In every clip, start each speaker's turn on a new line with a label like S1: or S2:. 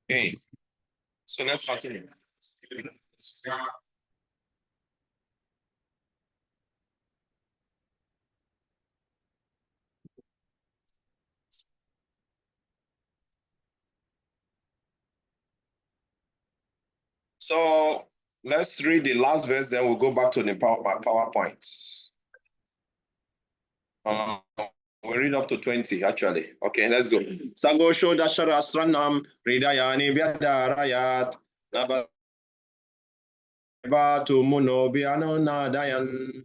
S1: Okay, so let's continue. So let's read the last verse, then we'll go back to the PowerPoint. We read up to 20, actually. Okay, let's go. Sago Shoda Sharastranam, Ridayani Vyadarayat, Nabatu Muno Biano Nadayan.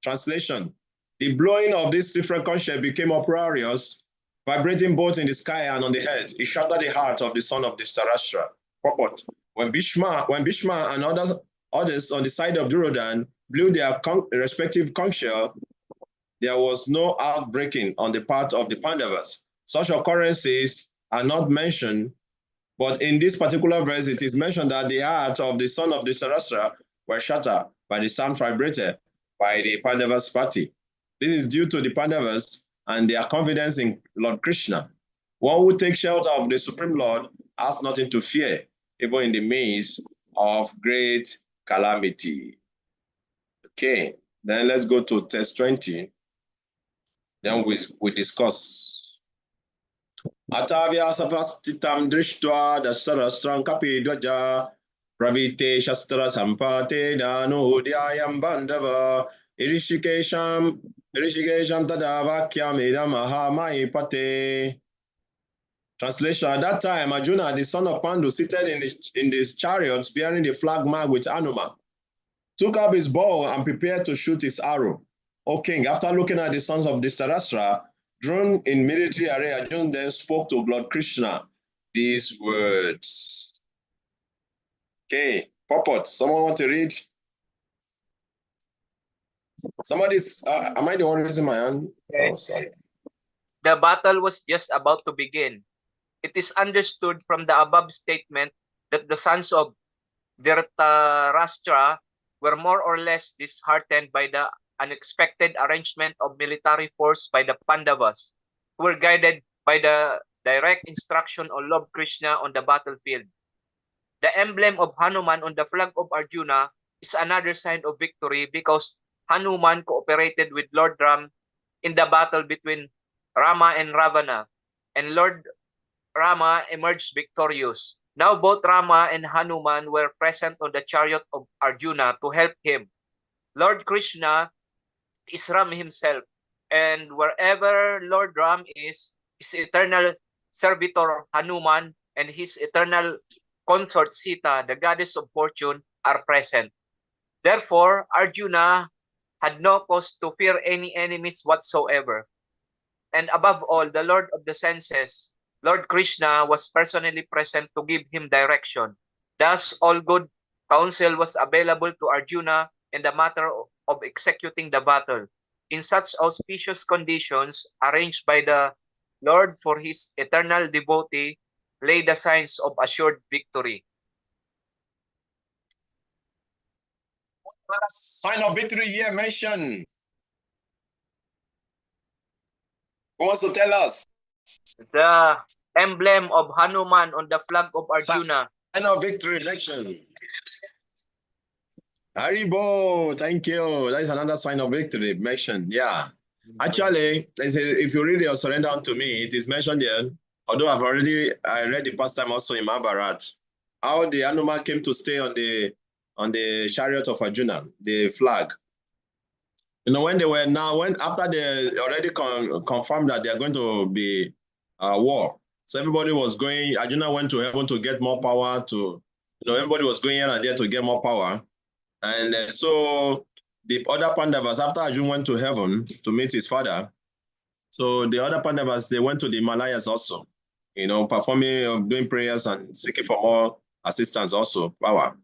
S1: Translation. The blowing of this different conch shell became uproarious, vibrating both in the sky and on the earth. It shattered the heart of the son of the Starashtra. Purport. When Bhishma and others on the side of Durodan blew their respective conch shell, there was no outbreaking on the part of the Pandavas. Such occurrences are not mentioned, but in this particular verse, it is mentioned that the heart of the son of the Sarastra were shattered by the sound vibrated by the Pandavas party. This is due to the Pandavas and their confidence in Lord Krishna. One who takes shelter of the Supreme Lord has nothing to fear, even in the midst of great calamity. Okay, then let's go to text 20. Then we discuss. Atavya savastitam drishtva dasarastram kapidvaja pravite shastra sampate danudhyayam bandava irishikesham tadavakyam idamaha. Translation. At that time, Arjuna, the son of Pandu, seated in his chariots bearing the flag marked with Hanuman, took up his bow and prepared to shoot his arrow. O king, after looking at the sons of Dhritarashtra, drawn in military array, Arjuna then spoke to Lord Krishna these words. Okay, purport. Someone want to read? Somebody's, am I the one raising my hand? Okay. Oh, sorry.
S2: The battle was just about to begin. It is understood from the above statement that the sons of Dhritarashtra were more or less disheartened by the unexpected arrangement of military force by the Pandavas, who were guided by the direct instruction of Lord Krishna on the battlefield. The emblem of Hanuman on the flag of Arjuna is another sign of victory because Hanuman cooperated with Lord Ram in the battle between Rama and Ravana, and Lord Rama emerged victorious. Now both Rama and Hanuman were present on the chariot of Arjuna to help him. Lord Krishna is Ram himself, and wherever Lord Ram is, his eternal servitor Hanuman and his eternal consort Sita, the goddess of fortune, are present. Therefore, Arjuna had no cause to fear any enemies whatsoever. And above all, the Lord of the senses, Lord Krishna, was personally present to give him direction. Thus, all good counsel was available to Arjuna in the matter of executing the battle. In such auspicious conditions, arranged by the Lord for his eternal devotee, lay the signs of assured victory.
S1: Sign of victory here mentioned. Who wants to tell us?
S2: The emblem of Hanuman on the flag of Arjuna.
S1: Sign of victory election. Haribo, thank you. That is another sign of victory mentioned. Yeah. Actually, if you read your surrender unto me, it is mentioned there. Although I read the past time also in Mahabharat, how the Hanuman came to stay on the chariot of Arjuna, the flag. You know, after they already confirmed that they are going to be war, so everybody was going. Arjuna went to heaven to get more power. Everybody was going here and there to get more power. And so the other Pandavas, after Arjuna went to heaven to meet his father, so the other Pandavas, they went to the Himalayas also, performing, doing prayers and seeking for more assistance also, power.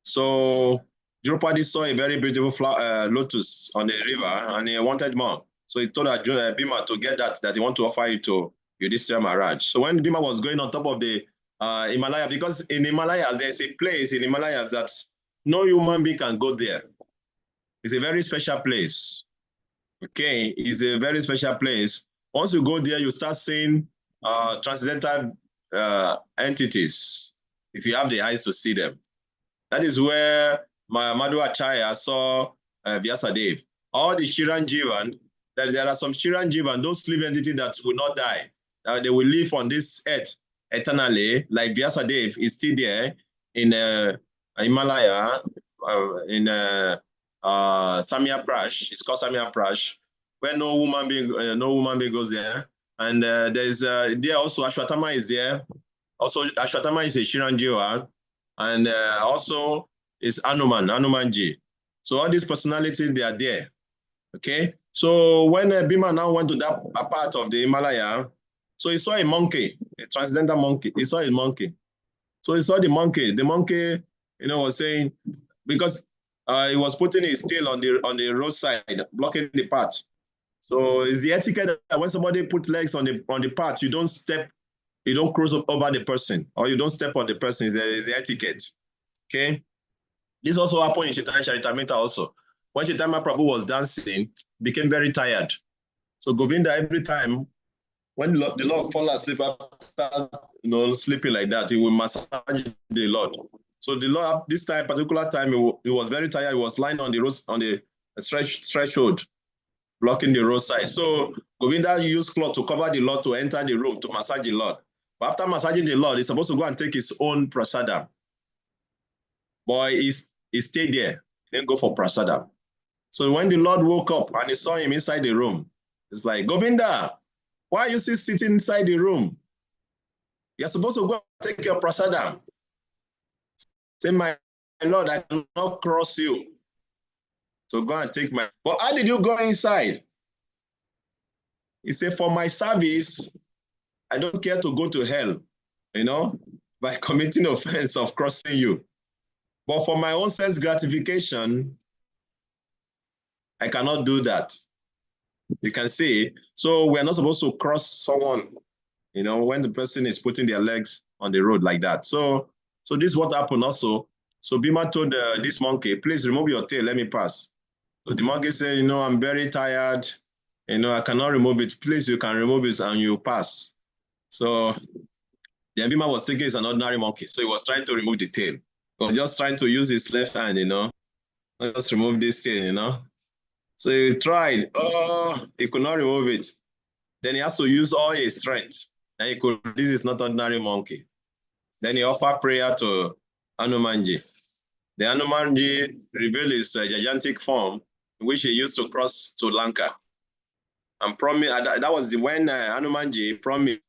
S1: So Draupadi saw a very beautiful lotus on the river and he wanted more. So he told Arjuna, Bhima to get that he want to offer it to Yudhishthira Maharaj. So when Bhima was going on top of the Himalaya, because in Himalayas, there's a place in Himalayas that no human being can go there. It's a very special place. Okay, it's a very special place. Once you go there, you start seeing transcendental entities, if you have the eyes to see them. That is where Madhu Acharya saw Vyasadeva. All the Chiranjeevan, that there are some Chiranjeevan, those living entities that will not die. They will live on this earth eternally, like Vyasadeva is still there in Himalaya, in Samya Prash. It's called Samya Prash, where no woman being goes there. And there's there also Ashwatthama is there. Also, Ashwatthama is a Chiranjeevan, and also is Hanumanji. So all these personalities, they are there. Okay. So when Bhima now went to that part of the Himalaya, so he saw a monkey, a transcendental monkey. He saw a monkey. So he saw the monkey. The monkey, was saying, because he was putting his tail on the roadside, blocking the path. So it's the etiquette that when somebody put legs on the path, you don't cross over the person, or you don't step on the person. It's the etiquette. Okay. This also happened in Chaitanya Charitamrita also. When Chaitanya Prabhu was dancing, became very tired. So Govinda, every time when the Lord fall asleep after sleeping like that, he will massage the Lord. So the Lord, this particular time, he was very tired. He was lying on the road, on the threshold, blocking the roadside. So Govinda used cloth to cover the Lord to enter the room to massage the Lord. But after massaging the Lord, he's supposed to go and take his own prasadam. But he stayed there. He didn't go for prasadam. So when the Lord woke up and he saw him inside the room, it's like, Govinda, why are you still sitting inside the room? You're supposed to go and take your prasadam. Say, my Lord, I cannot cross you. So go and take my... But how did you go inside? He said, for my service, I don't care to go to hell, by committing offense of crossing you. But for my own sense gratification, I cannot do that. You can see. So we're not supposed to cross someone, when the person is putting their legs on the road like that. So this is what happened also. So Bhima told this monkey, please remove your tail, let me pass. So the monkey said, I'm very tired. I cannot remove it. Please, you can remove it and you pass. So then Bhima was thinking it's an ordinary monkey. So he was trying to remove the tail. He was just trying to use his left hand, just remove this tail, So he tried. Oh, he could not remove it. Then he has to use all his strength. And this is not ordinary monkey. Then he offered prayer to Hanumanji. The Hanumanji revealed his gigantic form, which he used to cross to Lanka. And that was when Hanumanji promised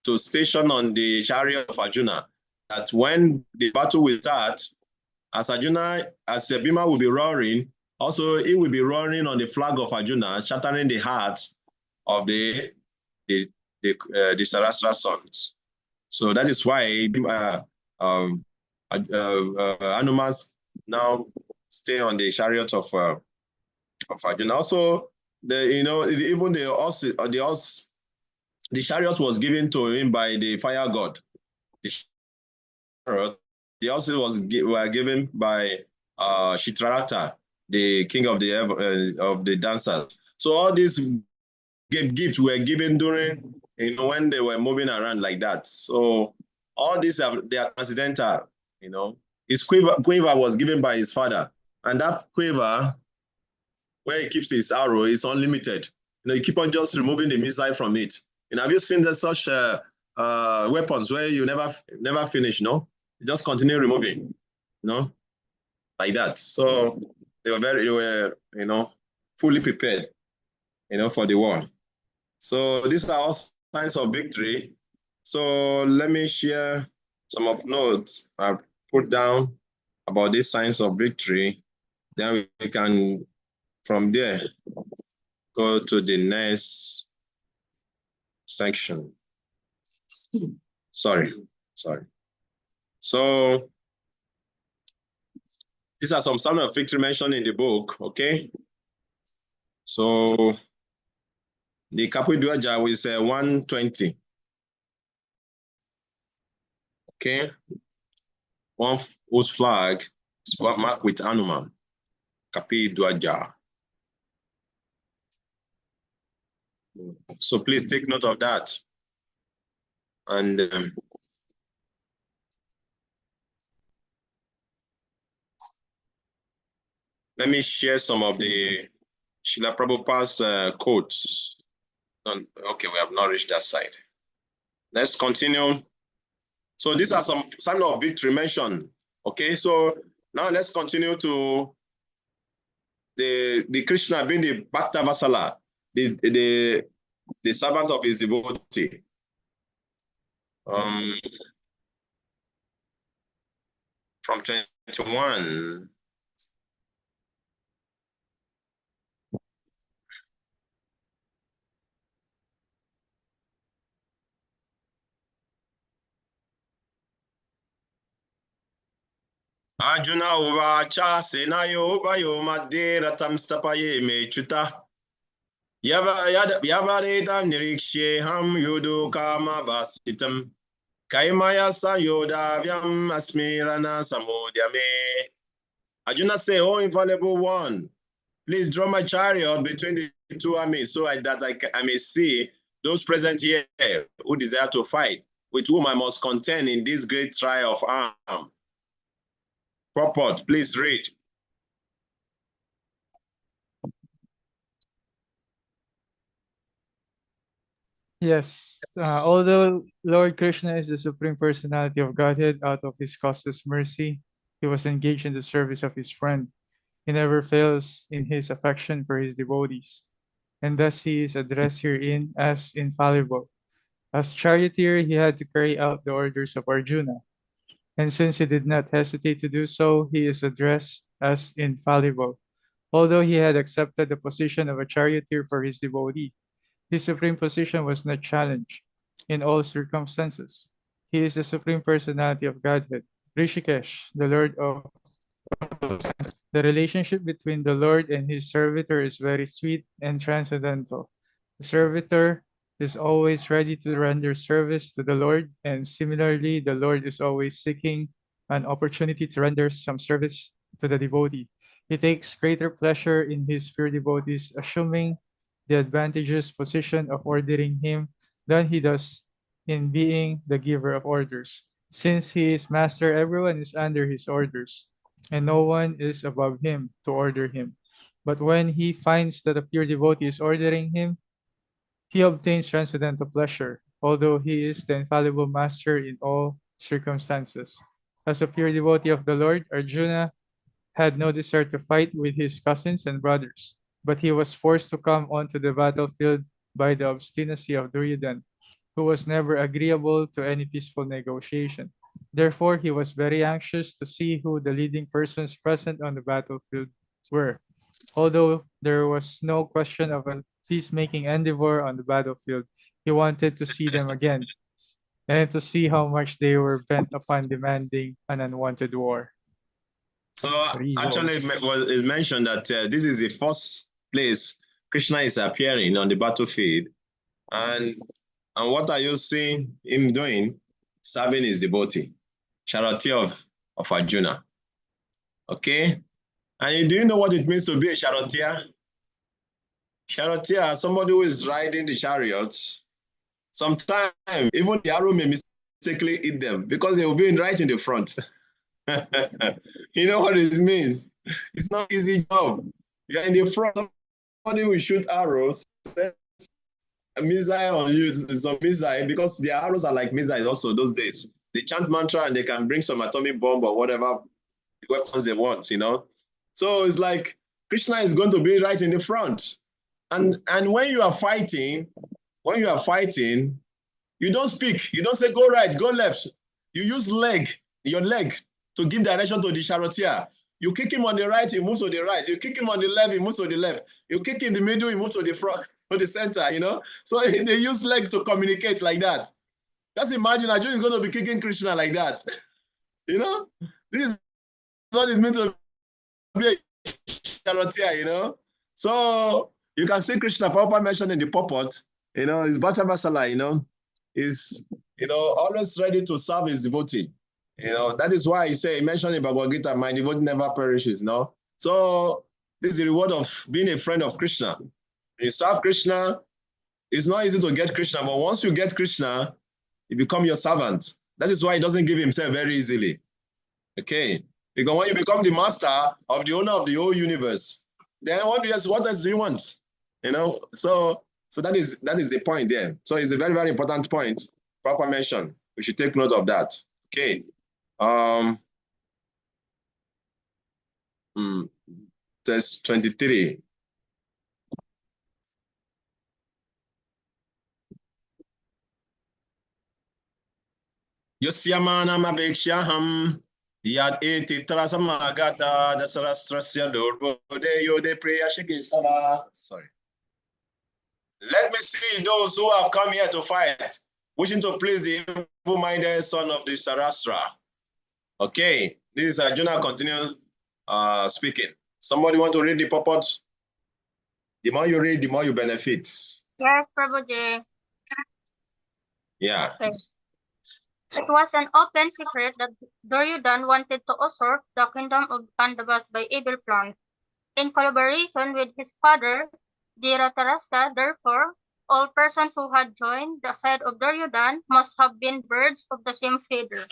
S1: to station on the chariot of Arjuna, that when the battle will start, as Bhima will be roaring, also he will be roaring on the flag of Arjuna, shattering the hearts of the Sarastra sons. So that is why Hanuman now stay on the chariot of Arjuna. Also, even the chariot was given to him by the fire god. The horses were given by Chitrarata, the king of the dancers. So all these gifts were given during, when they were moving around like that. So all these they are transcendental. His quiver was given by his father, and that quiver, where he keeps his arrow, is unlimited. You keep on just removing the missile from it. Have you seen such weapons where you never finish? No, you just continue removing, like that. So they were fully prepared, for the war. So these are all signs of victory. So let me share some of notes I've put down about these signs of victory. Then we can, from there, go to the next section. Sorry. So these are some signs of victory mentioned in the book, okay? So the Kapudwaja is 120. Okay? One whose flag is marked with Hanuman. Kapudwaja. So please take note of that. And let me share some of the Srila Prabhupada's quotes. Okay, we have not reached that side. Let's continue. So these are some signs of victory mentioned. Okay, so now let's continue to the Krishna being the Bhakta Vasala, the servant of his devotee. From 21. Arjuna uvacha senayo vayo madhe ratam stapaye mechuta. Yavareta nirikshe ham yudu kama vasitam. Kaimaya sayoda vyam asmirana samodyame. Arjuna say, oh infallible one, please draw my chariot between the two armies so that I may see those present here who desire to fight, with whom I must contend in this great trial of arm. Purport, please read.
S3: Yes, although Lord Krishna is the Supreme Personality of Godhead, out of his causeless mercy, he was engaged in the service of his friend. He never fails in his affection for his devotees, and thus he is addressed herein as infallible. As charioteer, he had to carry out the orders of Arjuna, and since he did not hesitate to do so, he is addressed as infallible. Although he had accepted the position of a charioteer for his devotee, his supreme position was not challenged in all circumstances. He is the Supreme Personality of Godhead, Rishikesh, the Lord of the relationship between the Lord and his servitor is very sweet and transcendental. The servitor is always ready to render service to the Lord, and similarly, the Lord is always seeking an opportunity to render some service to the devotee. He takes greater pleasure in his pure devotees, assuming the advantageous position of ordering him than he does in being the giver of orders. Since he is master, everyone is under his orders, and no one is above him to order him. But when he finds that a pure devotee is ordering him, he obtains transcendental pleasure, although he is the infallible master in all circumstances. As a pure devotee of the Lord, Arjuna had no desire to fight with his cousins and brothers, but he was forced to come onto the battlefield by the obstinacy of Duryodhana, who was never agreeable to any peaceful negotiation. Therefore, he was very anxious to see who the leading persons present on the battlefield were. Although there was no question of a peacemaking endeavor on the battlefield, he wanted to see them again and to see how much they were bent upon demanding an unwanted war.
S1: So actually, it mentioned that this is the first place Krishna is appearing on the battlefield, and what are you seeing him doing? Serving his devotee, charioteer of Arjuna. Okay, and do you know what it means to be a charioteer? Charioteer, somebody who is riding the chariots. Sometimes even the arrow may mistakenly hit them because they will be right in the front. You know what it means? It's not an easy job. You're in the front, somebody will shoot arrows, set a missile on you, some missile, because the arrows are like missiles also those days. They chant mantra and they can bring some atomic bomb or whatever weapons they want, you know? So it's like Krishna is going to be right in the front. And when you are fighting, you don't speak. You don't say go right, go left. You use your leg to give direction to the charioteer. You kick him on the right, he moves to the right. You kick him on the left, he moves to the left. You kick in the middle, he moves to the front, to the center, you know? So they use leg to communicate like that. Just imagine Arjuna is going to be kicking Krishna like that. You know? This is what it means to be a charioteer, you know? So you can see Krishna, Prabhupada mentioned in the purport, you know, his Bhakti Vasala, you know, is, you know, always ready to serve his devotee. You know, that is why he mentioned in Bhagavad Gita, my devotee never perishes, no? So this is the reward of being a friend of Krishna. You serve Krishna, it's not easy to get Krishna, but once you get Krishna, He become your servant. That is why he doesn't give himself very easily. Okay. Because when you become the master of the owner of the whole universe, then what else do you want? You know, so that is the point there. So it's a very, very important point. Proper mention. We should take note of that. Okay. Test 23. Yosyamana Mabekshaham Yad eti trasamagata dasarastrasya dorbode yode priya shikisava. Sorry. Let me see those who have come here to fight, wishing to please the evil-minded son of the Sarastra. Okay, this is Arjuna continues speaking. Somebody want to read the purport? The more you read, the more you benefit.
S4: Yes, Prabhuji.
S1: Yeah.
S4: Okay. It was an open secret that Duryodhana wanted to usurp the kingdom of Pandavas by evil plans. In collaboration with his father, Dhritarashtra, therefore, all persons who had joined the side of Duryodhana must have been birds of the same feather.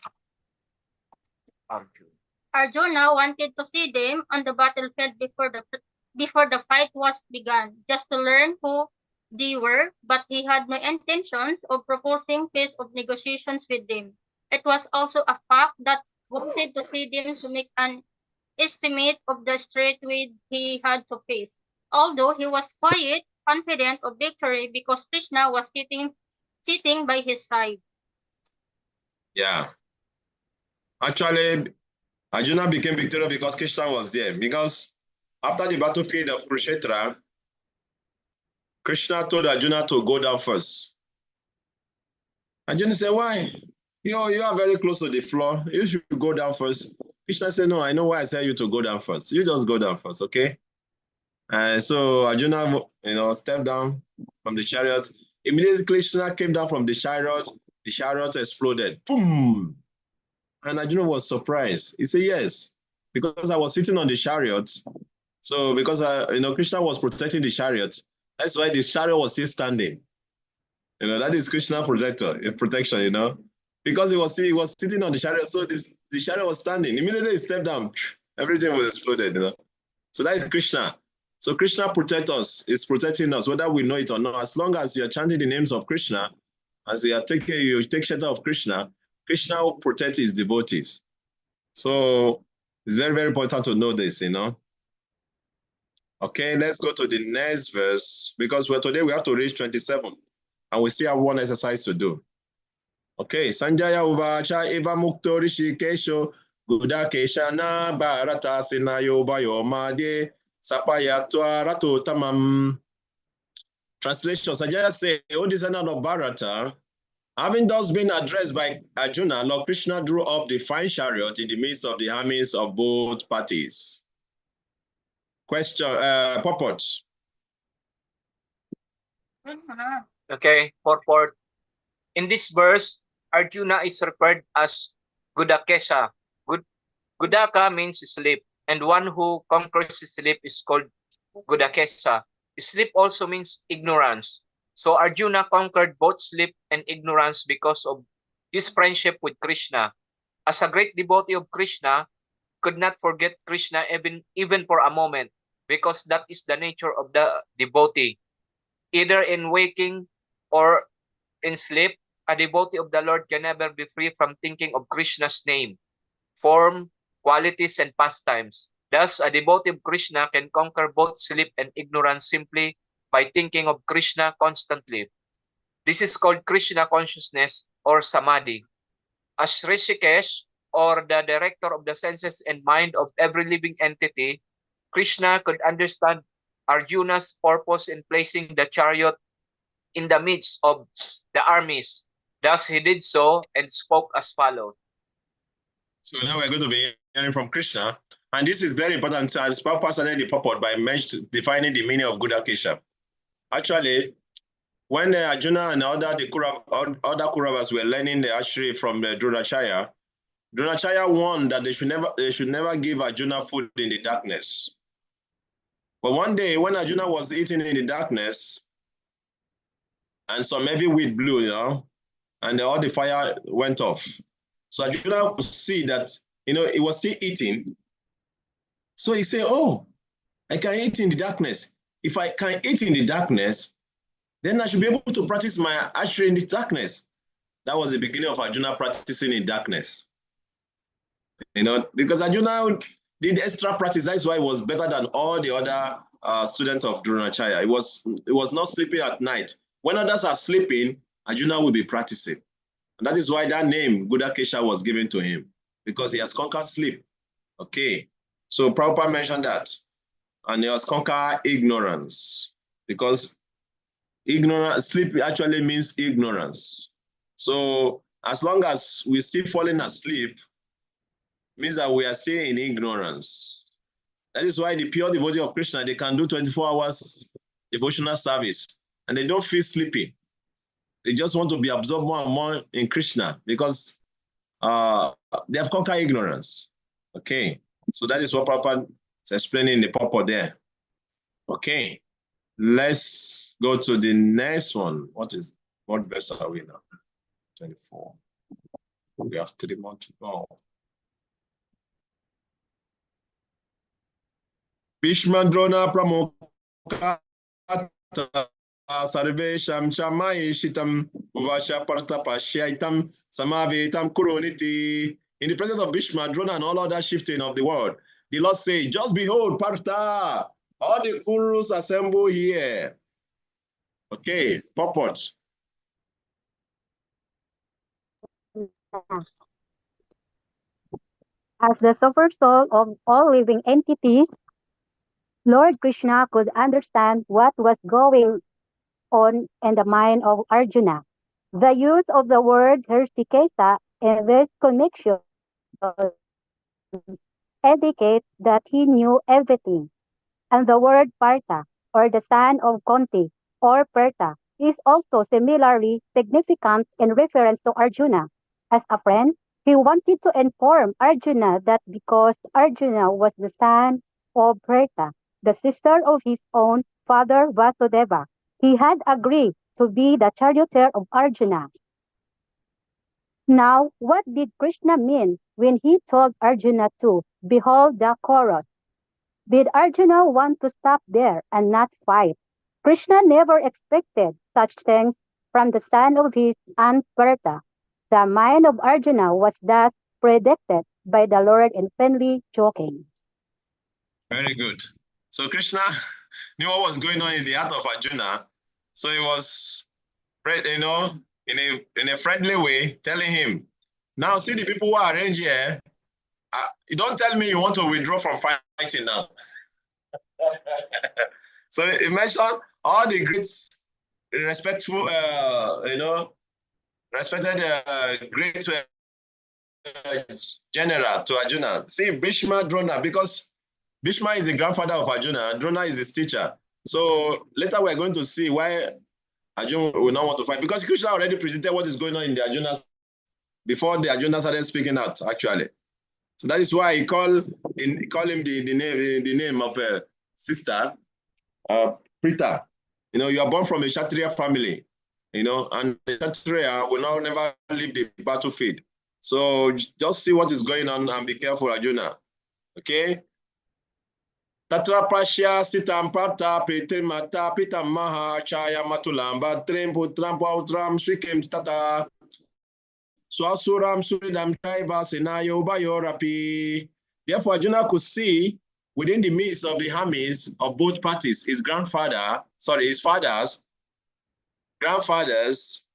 S4: Arjuna wanted to see them on the battlefield before the fight was begun, just to learn who they were, but he had no intentions of proposing peace of negotiations with them. It was also a fact that wanted to see them to make an estimate of the straight way he had to face. Although he was quite confident of victory because Krishna was sitting by his side.
S1: Yeah. Actually, Arjuna became victorious because Krishna was there. Because after the battlefield of Kurukshetra, Krishna told Arjuna to go down first. Arjuna said, why? You are very close to the floor. You should go down first. Krishna said, no, I know why I said you to go down first. You just go down first, okay? And so Arjuna, stepped down from the chariot. Immediately Krishna came down from the chariot exploded. Boom! And Arjuna was surprised. He said, yes, because I was sitting on the chariot. So because Krishna was protecting the chariot, that's why the chariot was still standing. That is Krishna protection, because he was sitting on the chariot, so the chariot was standing. Immediately he stepped down, everything was exploded, So that is Krishna. So Krishna protects us, is protecting us, whether we know it or not. As long as you're chanting the names of Krishna, as you take shelter of Krishna, Krishna will protect his devotees. So it's very, very important to know this, Okay, let's go to the next verse, because today we have to reach 27, and we still have one exercise to do. Okay, Sanjaya Uvacha Eva Mukto Rishikesho Gudakesha na Bharata Sinayo Bayomade Sapayatwa Rato Tamam. Translation: Sanjaya said, O descendant of Bharata, having thus been addressed by Arjuna, Lord Krishna drew up the fine chariot in the midst of the armies of both parties. Question, purport.
S2: Okay, purport. In this verse, Arjuna is referred as Gudakesha. Gudaka means sleep, and one who conquers sleep is called Gudakesha. Sleep also means ignorance. So Arjuna conquered both sleep and ignorance because of his friendship with Krishna. As a great devotee of Krishna, could not forget Krishna even for a moment, because that is the nature of the devotee. Either in waking or in sleep, a devotee of the Lord can never be free from thinking of Krishna's name, form, qualities, and pastimes. Thus, a devotee of Krishna can conquer both sleep and ignorance simply by thinking of Krishna constantly. This is called Krishna consciousness or samadhi. As Rishikesh, or the director of the senses and mind of every living entity, Krishna could understand Arjuna's purpose in placing the chariot in the midst of the armies. Thus, he did so and spoke as follows.
S1: So now we're going to be hearing from Krishna. And this is very important. As Prabhupada started the purport by defining the meaning of Gudakesha. Actually, when Arjuna and other Kauravas were learning the archery from the Dronacharya warned that they should never give Arjuna food in the darkness. But one day, when Arjuna was eating in the darkness, and some heavy wind blew, and all the fire went off. So Arjuna could see that, he was still eating. So he said, oh, I can eat in the darkness. If I can eat in the darkness, then I should be able to practice my archery in the darkness. That was the beginning of Arjuna practicing in darkness. Because Arjuna did extra practice. That's why he was better than all the other students of Dronacharya. He was not sleeping at night. When others are sleeping, Arjuna will be practicing. And that is why that name, Gudakesha, was given to him, because he has conquered sleep. Okay. So Prabhupada mentioned that. And he has conquered ignorance, because sleep actually means ignorance. So as long as we're still falling asleep, means that we are still in ignorance. That is why the pure devotee of Krishna, they can do 24 hours devotional service, and they don't feel sleepy. They just want to be absorbed more and more in Krishna, because they have conquered ignorance. Okay, so that is what Prabhupada is explaining in the purport there. Okay, let's go to the next one. What verse are we now? 24. We have 3 more to go. Bhishma Drona Pramukha Sarvesham Shamayishitam Uvasha Partapashaitam Samavetam Kuroniti. In the presence of Bhishma, Drona, and all other shifting of the world, the Lord says, just behold, Partha, all the Kurus assemble here. Okay, purport.
S5: As the super soul of all living entities, Lord Krishna could understand what was going on in the mind of Arjuna. The use of the word Hrishikesa in this connection indicates that he knew everything. And the word Partha, or the son of Kunti, or Partha, is also similarly significant in reference to Arjuna. As a friend, he wanted to inform Arjuna that because Arjuna was the son of Partha, the sister of his own father Vasudeva, he had agreed to be the charioteer of Arjuna. Now, what did Krishna mean when he told Arjuna to behold the chorus? Did Arjuna want to stop there and not fight? Krishna never expected such things from the son of his aunt Partha. The mind of Arjuna was thus predicted by the Lord in friendly joking.
S1: Very good. So Krishna knew what was going on in the heart of Arjuna. So he was, in a friendly way, telling him, now see the people who are arranged here, you don't tell me you want to withdraw from fighting now. So he mentioned all the great, respectful, respected great general to Arjuna. See, Bhishma, Drona, because Bhishma is the grandfather of Arjuna, and Drona is his teacher. So later we're going to see why Arjuna will not want to fight, because Krishna already presented what is going on in the Arjunas before the Arjuna started speaking out, actually. So that is why he call him the name of a sister, Prita. You are born from a Kshatriya family, and the Kshatriya will now never leave the battlefield. So just see what is going on and be careful, Arjuna. Okay? Tatra Prashya Sitam Partha Petrimata Pitamaha Chaya Matulamba Trempu Trampautram Srikim Stata Swasuram Suridam Taiva Senayo Bayorapi. Therefore, Arjuna could see within the midst of the armies of both parties, his fathers, grandfathers,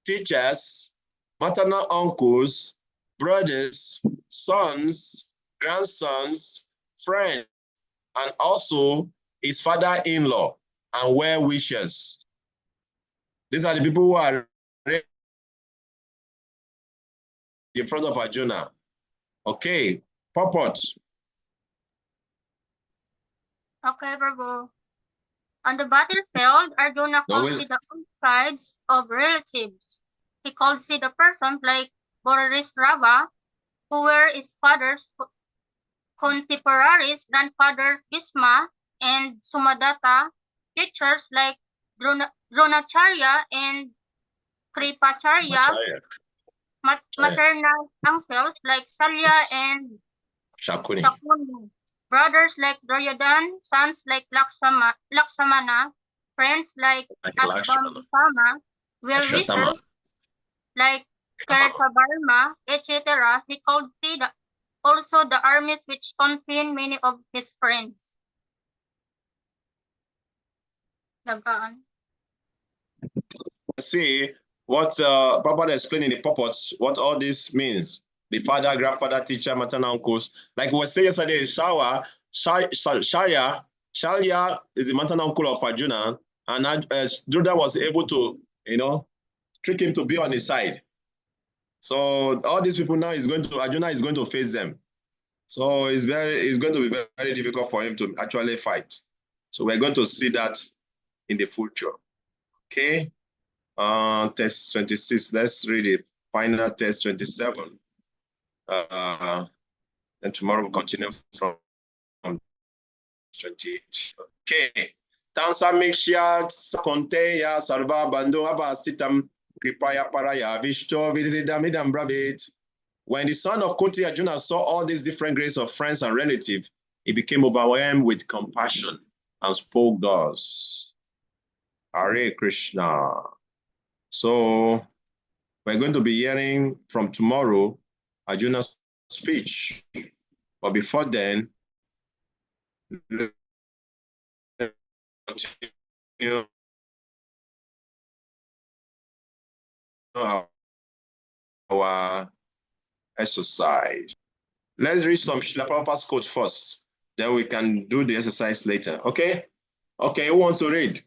S1: teachers, maternal uncles, brothers, sons, grandsons, friends, and also his father-in-law and well-wishers. These are the people who are in front of Arjuna. Okay, purport.
S4: Okay, Prabhu. On the battlefield, Arjuna could see the sides of relatives. He could see the persons like Borisrava, who were his father's contemporaries, grandfathers Bhishma and Sumadatta, teachers like Dronacharya and Kripacharya,
S1: Acharya,
S4: maternal uncles like Salya
S1: Yes.
S4: and
S1: Shakuni.
S4: Shakuni, brothers like Duryodhan, sons like Laksamana, friends like
S1: Like Lakshmana,
S4: Ashwamedhama, well-wishers
S1: Ashatama.
S4: like Kartavarma, etc. He called Sida, also the armies which contain many of his friends. Dagaan.
S1: See what Prabhupada explained in the purports, what all this means. The father, grandfather, teacher, maternal uncles. Like we were saying yesterday, Sharya is the maternal uncle of Arjuna, and Druda was able to, trick him to be on his side. So all these people now Arjuna is going to face them. So it's going to be very, very difficult for him to actually fight. So we're going to see that in the future. Okay. Test 26. Let's read it. Final test 27. And tomorrow we'll continue from 28. Okay. Tansa Mikshya Sakonteya Sarva Bandhu Abasitam Kripaya Paraya Vishto Vididamidam Bravit. When the son of Kunti Arjuna saw all these different grades of friends and relatives, he became overwhelmed with compassion and spoke thus. Hare Krishna. So we're going to be hearing from tomorrow Arjuna's speech. But before then, let's continue our exercise. Let's read some Srila Prabhupada's quote first. Then we can do the exercise later. Okay? Okay, who wants to read?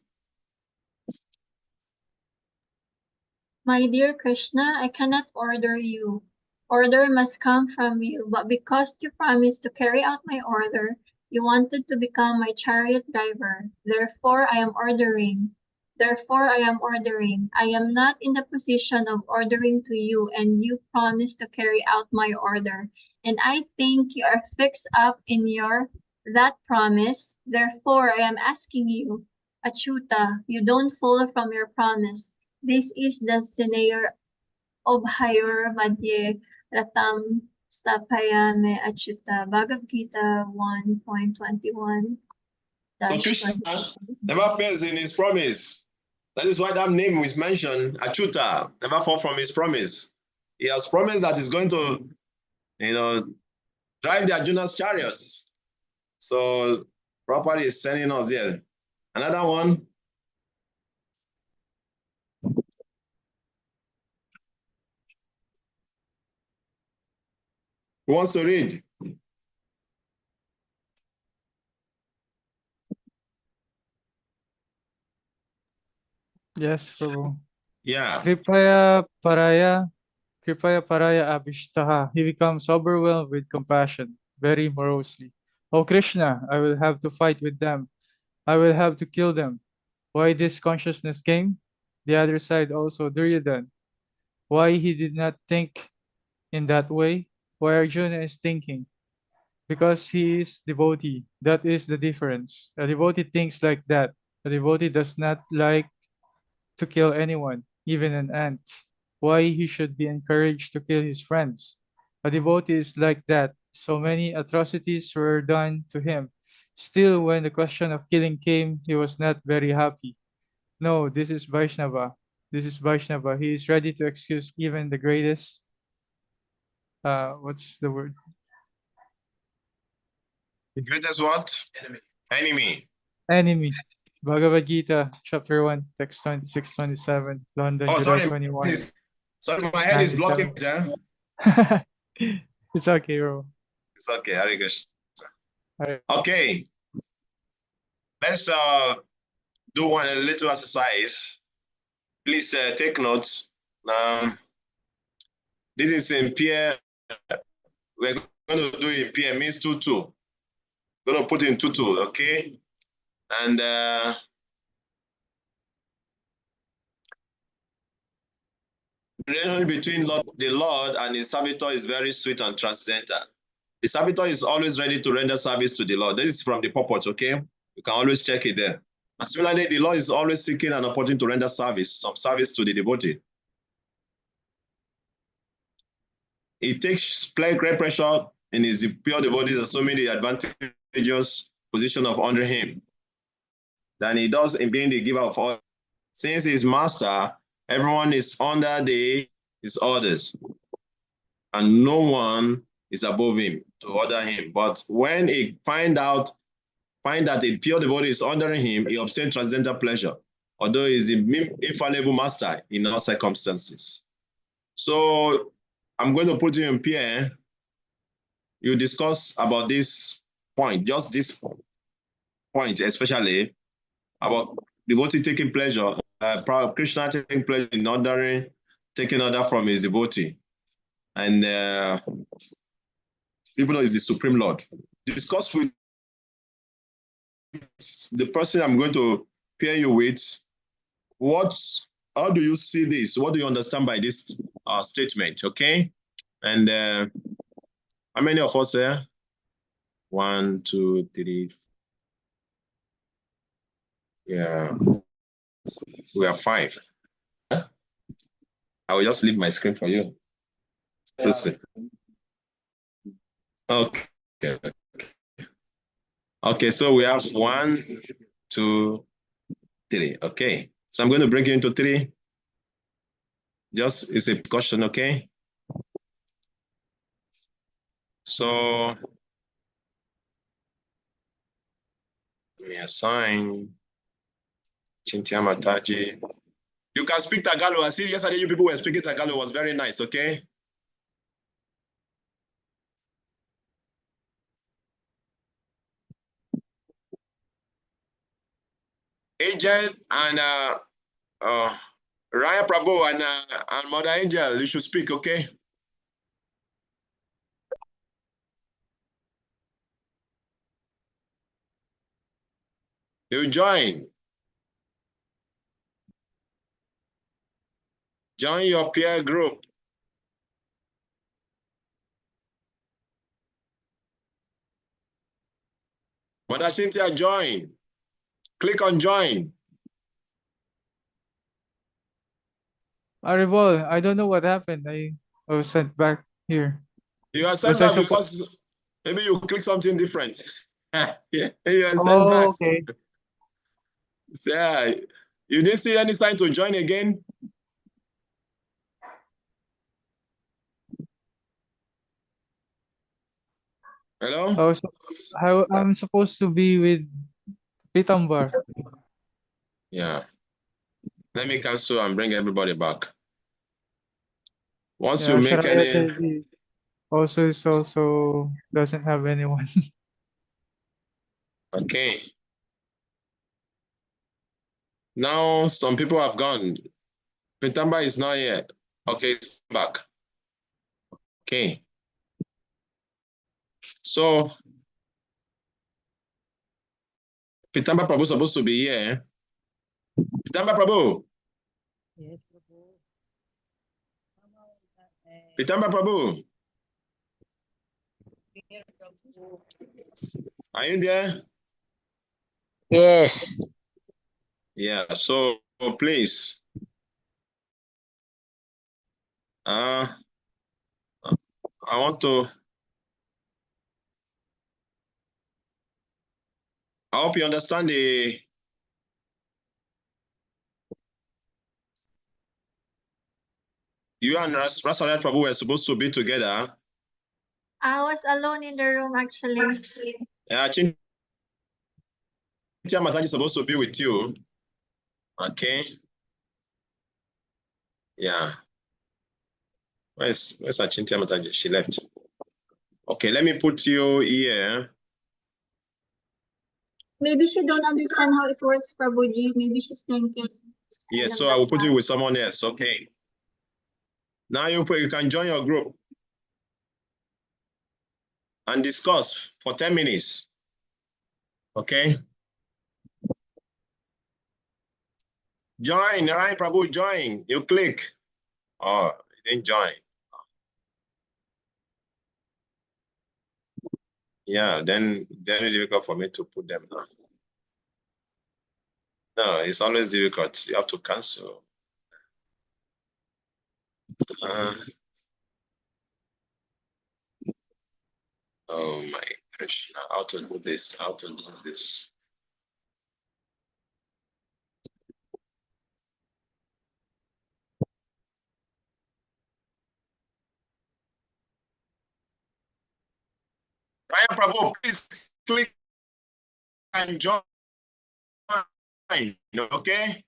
S6: My dear Krishna, I cannot order you. Order must come from you, but because you promised to carry out my order, you wanted to become my chariot driver. Therefore, I am ordering. I am not in the position of ordering to you, and you promised to carry out my order. And I think you are fixed up in that promise. Therefore, I am asking you, Achyuta, you don't fall from your promise. This is the scenario of Hayor Madhye Ratam Stapayame Achyuta. Bhagavad Gita 1.21.
S1: So Krishna never fails in his promise. That is why that name is mentioned, Achyuta, never fall from his promise. He has promised that he's going to, drive the Arjuna's chariots. So Prabhupada is sending us here. Another one. Who wants to read?
S3: Yes, Prabhu.
S1: Yeah.
S3: Kripaya Paraya Abhishtaha. He becomes overwhelmed with compassion, very morosely. Oh Krishna, I will have to fight with them. I will have to kill them. Why this consciousness came? The other side also, Duryodhan. Why he did not think in that way? Why Arjuna is thinking? Because he is devotee. That is the difference. A devotee thinks like that. A devotee does not like to kill anyone, even an ant. Why he should be encouraged to kill his friends? A devotee is like that. So many atrocities were done to him. Still, when the question of killing came, he was not very happy. No, this is Vaishnava. This is Vaishnava. He is ready to excuse even the greatest. What's the word?
S1: The greatest what? Enemy.
S3: Enemy. Bhagavad Gita, chapter 1, text 26, 27, London,
S1: Oh,
S3: July
S1: sorry.
S3: 21.
S1: Sorry, my head is blocking.
S3: 97.
S1: Yeah?
S3: It's okay, bro.
S1: It's okay, Hare Krishna.
S3: Alright.
S1: Okay. Let's do a little exercise. Please take notes. This is in pair. We're going to do in pair, means 2-2. We're going to put in 2-2, okay? And the relationship between the Lord and his servitor is very sweet and transcendental. The servitor is always ready to render service to the Lord. This is from the purport, okay? You can always check it there. And similarly, the Lord is always seeking an opportunity to render service, some service to the devotee. It takes great pressure in his pure devotees, assuming the advantageous position of under him than he does in being the giver of all. Since he's master, everyone is under his orders, and no one is above him to order him. But when he find that a pure devotee is under him, he obtains transcendental pleasure, although he is the infallible master in all circumstances. So I'm going to put you in pair. You discuss about this point, just this point, especially about devotee taking pleasure, Krishna taking pleasure in ordering, taking order from his devotee. And even though he's the Supreme Lord. Discuss with the person I'm going to pair you with, how do you see this? What do you understand by this statement, okay? And how many of us here? 1, 2, 3. Yeah, we are 5. I will just leave my screen for you. Okay. Okay, so we have 1, 2, 3. Okay, so I'm going to break you into 3. Just it's a discussion, okay? So let me assign Chintia Mataji. You can speak Tagalog. I see yesterday you people were speaking Tagalog. It was very nice, okay? Angel and Raya Prabhu and Mother Angel, you should speak, okay? You join. Join your peer group. Mother Cynthia, join. Click on join.
S3: Aribol, I don't know what happened. I was sent back here.
S1: You are sent
S3: Was I
S1: back
S3: supposed?
S1: because maybe you click something different. Yeah, you are sent
S3: Oh,
S1: back.
S3: okay.
S1: So, yeah, you didn't see any sign to join again? Hello?
S3: Oh, so I'm supposed to be with Pitambar.
S1: Yeah. Let me cancel and bring everybody back. Once you
S3: Yeah,
S1: make
S3: Sharaya
S1: any...
S3: Devi also doesn't have anyone.
S1: Okay. Now some people have gone. Pitamba is not here. Okay, it's back. Okay. So Pitamba Prabhu is supposed to be here. Pitamba Prabhu.
S7: Yes, Prabhu.
S1: Pitamba Prabhu.
S7: Yes, Prabhu.
S1: Are you there?
S7: Yes.
S1: Yeah, so please. I hope you understand you and Rasalat Prabhu were supposed to be together.
S6: I was alone in the room actually.
S1: Yeah, Chintia Mataji is supposed to be with you. Okay. Yeah. Where's Chintia Mataji? She left. Okay, let me put you here.
S6: Maybe she don't understand how it works, Prabhuji. Maybe she's thinking.
S1: Yes, so I will put you with someone else. Okay. Now you can join your group and discuss for 10 minutes. Okay. Join, right, Prabhu, join. You click. Oh, you didn't join. Yeah, then very difficult for me to put them now. No, it's always difficult. You have to cancel. Oh my Krishna, how to do this? How to do this? Ryan Prabhu, please click and join. Okay?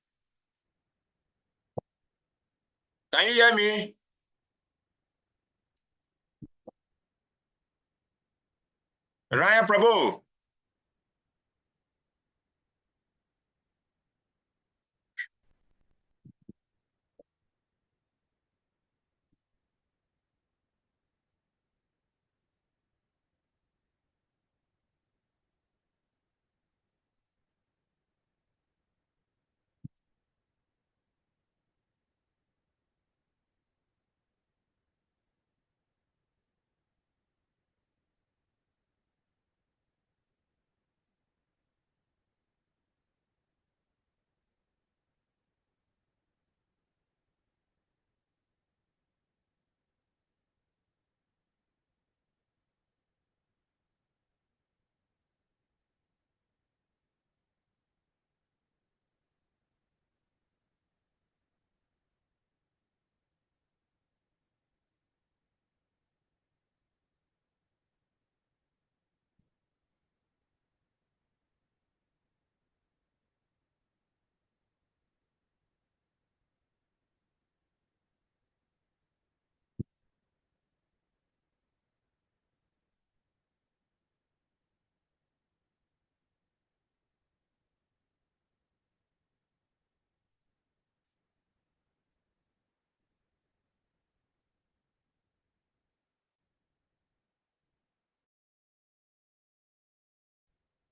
S1: Can you hear me? Ryan Prabhu.